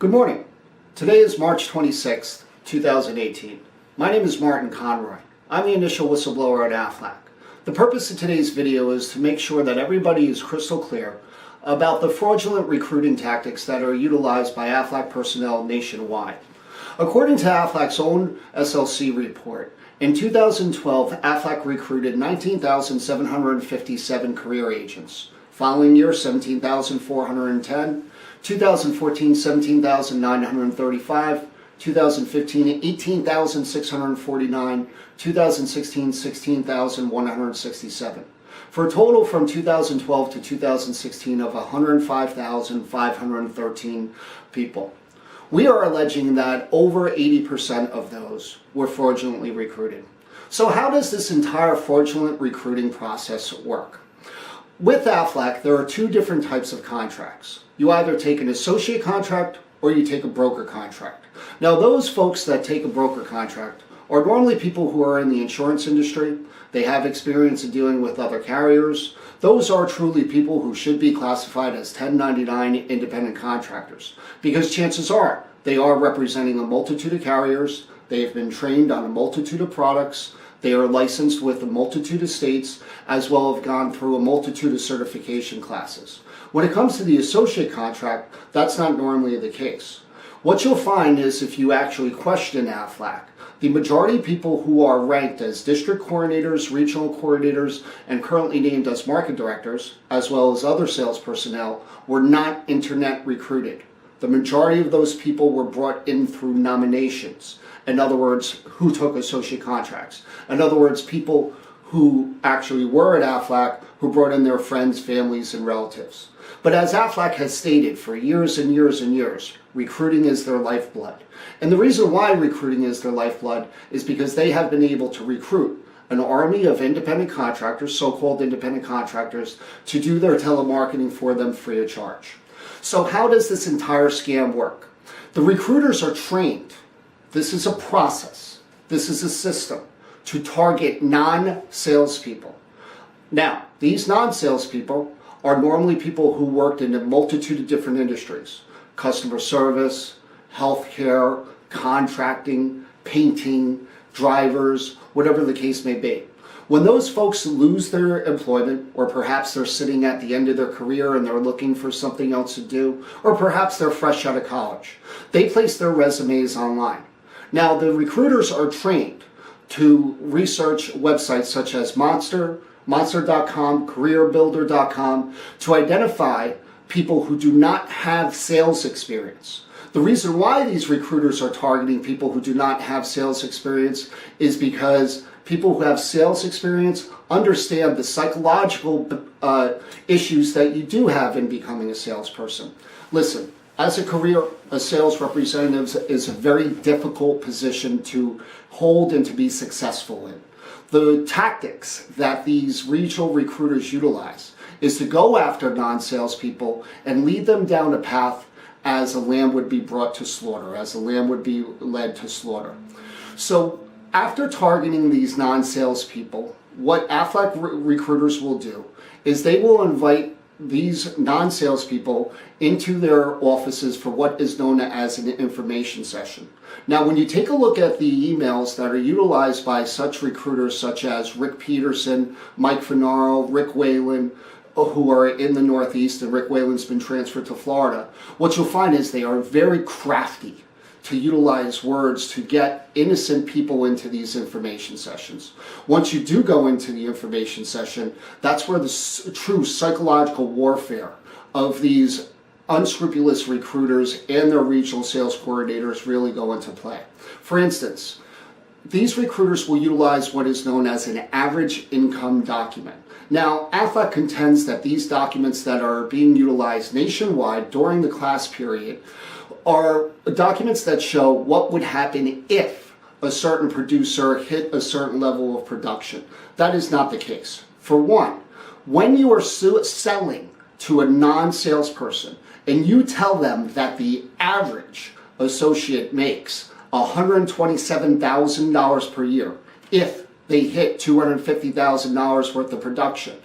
Good morning. Today is March 26th, 2018. My name is Martin Conroy. I'm the initial whistleblower at AFLAC. The purpose of today's video is to make sure that everybody is crystal clear about the fraudulent recruiting tactics that are utilized by AFLAC personnel nationwide. According to AFLAC's own SLC report, in 2012, AFLAC recruited 19,757 career agents. Following year, 17,410. 2014, 17,935. 2015, 18,649. 2016, 16,167. For a total from 2012 to 2016 of 105,513 people. We are alleging that over 80% of those were fraudulently recruited. So how does this entire fraudulent recruiting process work? With AFLAC, there are two different types of contracts. You either take an associate contract or you take a broker contract. Now, those folks that take a broker contract are normally people who are in the insurance industry. They have experience in dealing with other carriers. Those are truly people who should be classified as 1099 independent contractors, because chances are they are representing a multitude of carriers. They have been trained on a multitude of products. They are licensed with a multitude of states, as well as have gone through a multitude of certification classes. When it comes to the associate contract, that's not normally the case. What you'll find is if you actually question AFLAC, the majority of people who are ranked as district coordinators, regional coordinators, and currently named as market directors, as well as other sales personnel, were not internet recruited. The majority of those people were brought in through nominations. In other words, who took associate contracts. In other words, people who actually were at AFLAC who brought in their friends, families, and relatives. But as AFLAC has stated for years and years and years, recruiting is their lifeblood. And the reason why recruiting is their lifeblood is because they have been able to recruit an army of independent contractors, so-called independent contractors, to do their telemarketing for them free of charge. So how does this entire scam work? The recruiters are trained. This is a process. This is a system to target non-salespeople. Now, these non-salespeople are normally people who worked in a multitude of different industries. Customer service, healthcare, contracting, painting, drivers, whatever the case may be. When those folks lose their employment, or perhaps they're sitting at the end of their career and they're looking for something else to do, or perhaps they're fresh out of college, they place their resumes online. Now, the recruiters are trained to research websites such as Monster.com, CareerBuilder.com, to identify people who do not have sales experience. The reason why these recruiters are targeting people who do not have sales experience is because people who have sales experience understand the psychological issues that you do have in becoming a salesperson. Listen, as a career, a sales representative is a very difficult position to hold and to be successful in. The tactics that these regional recruiters utilize is to go after non-salespeople and lead them down a path as a lamb would be brought to slaughter, as a lamb would be led to slaughter. So after targeting these non-salespeople, what AFLAC recruiters will do is they will invite these non-salespeople into their offices for what is known as an information session. Now, when you take a look at the emails that are utilized by such recruiters such as Rick Peterson, Mike Finaro, Rick Whalen, who are in the Northeast, and Rick Whalen's been transferred to Florida, what you'll find is they are very crafty to utilize words to get innocent people into these information sessions. Once you do go into the information session, that's where the true psychological warfare of these unscrupulous recruiters and their regional sales coordinators really go into play. For instance, these recruiters will utilize what is known as an average income document. Now, AFLAC contends that these documents that are being utilized nationwide during the class period are documents that show what would happen if a certain producer hit a certain level of production. That is not the case. For one, when you are selling to a non-salesperson and you tell them that the average associate makes $127,000 per year if they hit $250,000 worth of production,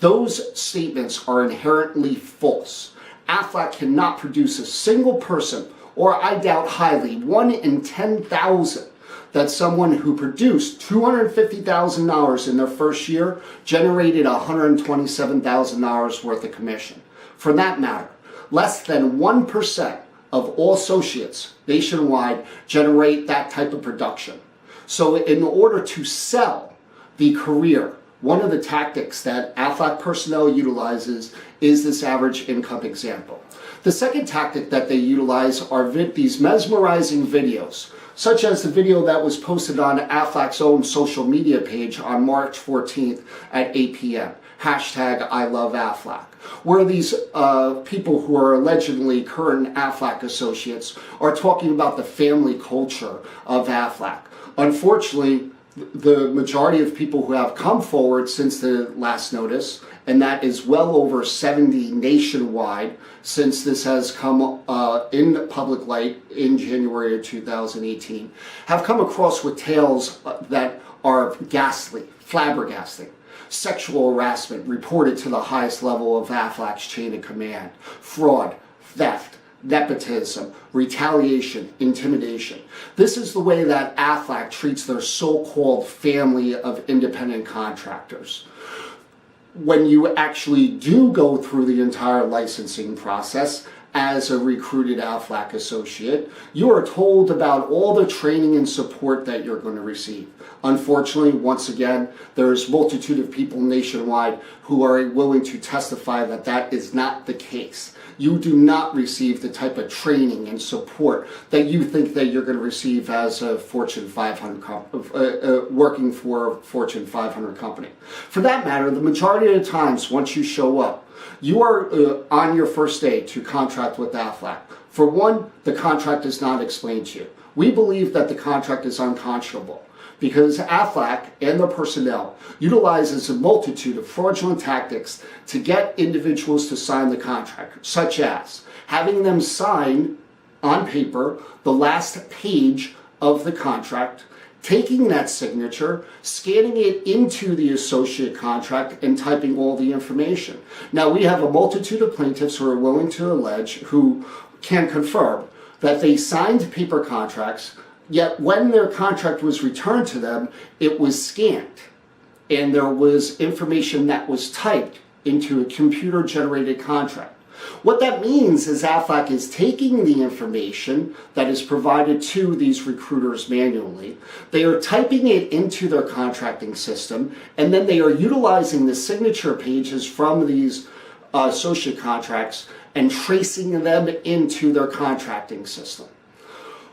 those statements are inherently false. AFLAC cannot produce a single person or I doubt highly, 1 in 10,000, that someone who produced $250,000 in their first year generated $127,000 worth of commission. For that matter, less than 1% of all associates nationwide generate that type of production. So in order to sell the career, one of the tactics that AFLAC personnel utilizes is this average income example. The second tactic that they utilize are these mesmerizing videos, such as the video that was posted on AFLAC's own social media page on March 14th at 8 p.m. Hashtag I love AFLAC, where these people who are allegedly current AFLAC associates are talking about the family culture of AFLAC. Unfortunately, the majority of people who have come forward since the last notice, and that is well over 70 nationwide since this has come in public light in January of 2018, have come across with tales that are ghastly, flabbergasting. Sexual harassment reported to the highest level of AFLAC's chain of command, fraud, theft, nepotism, retaliation, intimidation. This is the way that AFLAC treats their so-called family of independent contractors. When you actually do go through the entire licensing process as a recruited AFLAC associate, you are told about all the training and support that you're going to receive. Unfortunately, once again, there's a multitude of people nationwide who are willing to testify that that is not the case. You do not receive the type of training and support that you think that you're going to receive as a Fortune 500 working for a Fortune 500 company. For that matter, the majority of the times once you show up, you are on your first day to contract with AFLAC. For one, the contract is not explained to you. We believe that the contract is unconscionable, because AFLAC and the personnel utilizes a multitude of fraudulent tactics to get individuals to sign the contract, such as having them sign on paper the last page of the contract, taking that signature, scanning it into the associate contract, and typing all the information. Now, we have a multitude of plaintiffs who are willing to allege, who can confirm that they signed paper contracts, yet when their contract was returned to them, it was scanned, and there was information that was typed into a computer-generated contract. What that means is AFLAC is taking the information that is provided to these recruiters manually, they are typing it into their contracting system, and then they are utilizing the signature pages from these associate contracts and tracing them into their contracting system.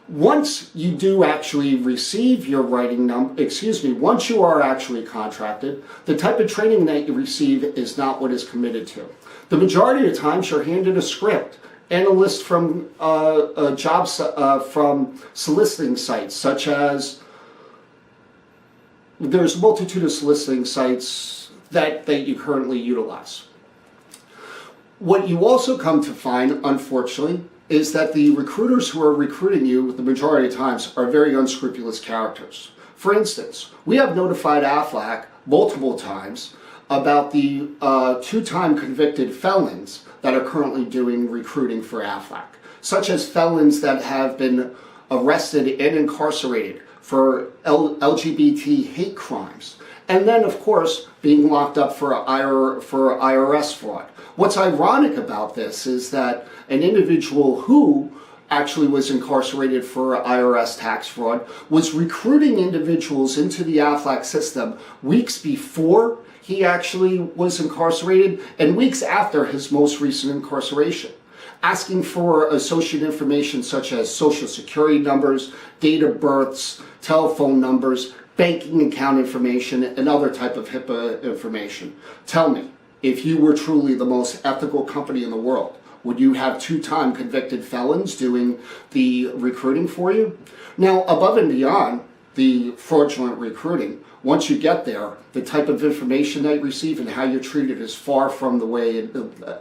Once you do actually receive your once you are actually contracted, the type of training that you receive is not what is committed to. The majority of the times you're handed a script and a list from jobs from soliciting sites, such as there's a multitude of soliciting sites that you currently utilize. What you also come to find, unfortunately, is that the recruiters who are recruiting you the majority of times are very unscrupulous characters. For instance, we have notified AFLAC multiple times about the two-time convicted felons that are currently doing recruiting for AFLAC, such as felons that have been arrested and incarcerated for LGBT hate crimes, and then, of course, being locked up for IRS fraud. What's ironic about this is that an individual who actually was incarcerated for IRS tax fraud was recruiting individuals into the AFLAC system weeks before he actually was incarcerated and weeks after his most recent incarceration, asking for associate information such as social security numbers, date of births, telephone numbers, banking account information, and other type of HIPAA information. Tell me, if you were truly the most ethical company in the world, would you have two-time convicted felons doing the recruiting for you? Now, above and beyond the fraudulent recruiting, once you get there, the type of information that you receive and how you're treated is far from the way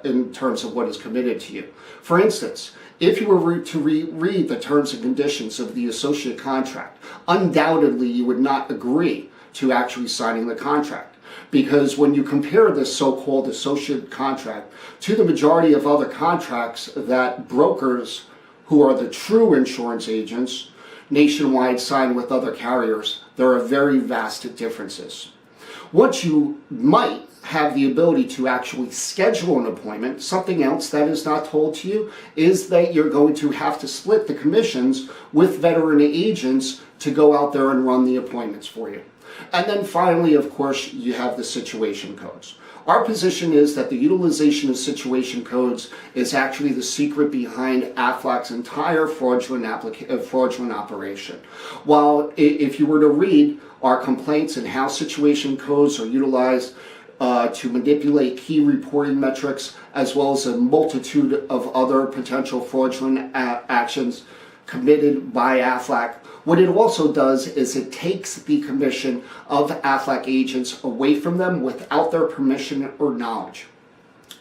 in terms of what is committed to you. For instance, if you were to read the terms and conditions of the associate contract, undoubtedly you would not agree to actually signing the contract. Because when you compare this so-called associate contract to the majority of other contracts that brokers who are the true insurance agents, nationwide sign with other carriers, there are very vast differences. What you might have the ability to actually schedule an appointment, something else that is not told to you, is that you're going to have to split the commissions with veteran agents to go out there and run the appointments for you. And then finally, of course, you have the situation codes. Our position is that the utilization of situation codes is actually the secret behind AFLAC's entire fraudulent operation. While if you were to read our complaints and how situation codes are utilized to manipulate key reporting metrics, as well as a multitude of other potential fraudulent actions committed by AFLAC, what it also does is it takes the commission of AFLAC agents away from them without their permission or knowledge.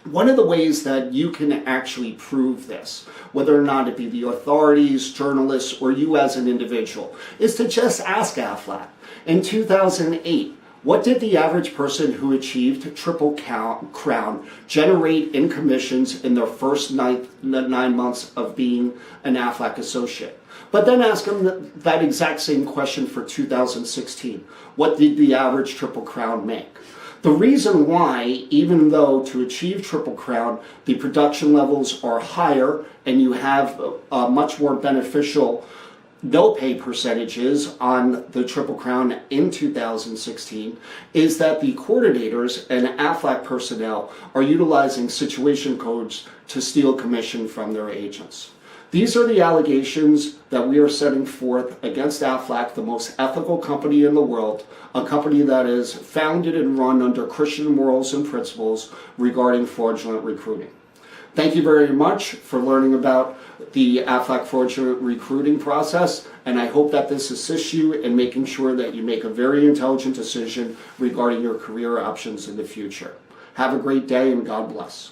One of the ways that you can actually prove this, whether or not it be the authorities, journalists, or you as an individual, is to just ask AFLAC. In 2008, what did the average person who achieved Triple Crown generate in commissions in their first 9 months of being an AFLAC associate? But then ask them that exact same question for 2016. What did the average Triple Crown make? The reason why, even though to achieve Triple Crown, the production levels are higher and you have much more beneficial no-pay percentages on the Triple Crown in 2016, is that the coordinators and AFLAC personnel are utilizing situation codes to steal commission from their agents. These are the allegations that we are setting forth against AFLAC, the most ethical company in the world, a company that is founded and run under Christian morals and principles regarding fraudulent recruiting. Thank you very much for learning about the AFLAC fraudulent recruiting process, and I hope that this assists you in making sure that you make a very intelligent decision regarding your career options in the future. Have a great day and God bless.